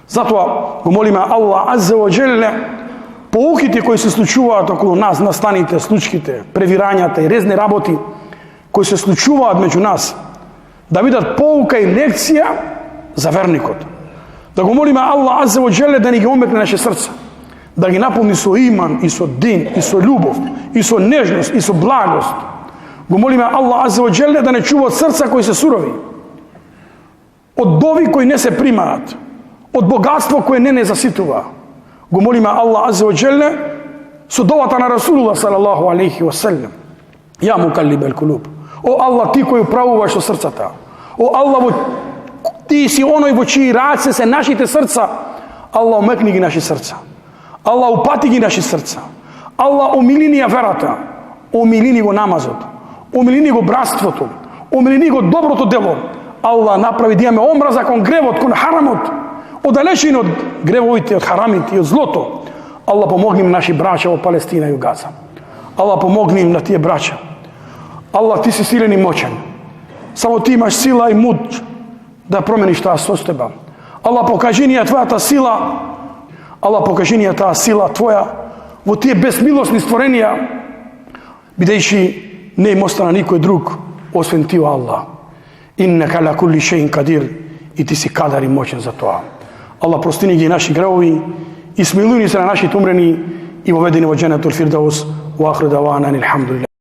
Затоа го молиме Аллах Азза ва Джелле, поуките кои се случуваат околу нас, настаните, случките, превирањата и резни работи кои се случуваат меѓу нас, да бидат поука и лекција за верникот. Да го молиме Аллах Азза ва Джелле да ни ги омекне наше срца, да ги наполни со иман и со дин и со љубов и со нежност и со благост. Го молиме Аллах Азза ва Джелле да не чува од срца кои се сурови, од дови кои не се примаат, од богатство кое не заситува. Го молиме Аллах Азза ва Джелле со довата на Расулуллах салаллаху алейхи ва саллем. Ја мукаллибел кулуб. О Аллах, ти кој управуваш со срцата. О Аллах, ти си оној во чии раце се нашите срца. Аллах, омекни ги наши срца. Аллах, упати ги наши срца. Аллах, умили ни ја верата. Умили ни го намазот. Умили ни го братството. Умили ни го доброто дело. Аллах, направи да имаме омраза кон гревот, кон харамот. Одалечени од гревовите, од харамите и од злото. Аллах, помогни им наши браќа во Палестина и Газа. Аллах, помогни им на тие браќа. Аллах, ти си силен и мочен. Само ти имаш сила и муч да промениш таа состојба. Аллах, покажи ни ја твојата сила. Аллах, покажи ни ја таа сила твоја во тие безмилосни створенија, бидејќи не им остана никој друг освен ти, Аллах. Иннека ала кулли шејин кадир, и ти си кадар и мочен за тоа. Аллах, простини ги наши гревови и смилуј ни се на нашите умрени и воведи ни во џенетул фирдаус. Wa akhiru da'wana alhamdulillah.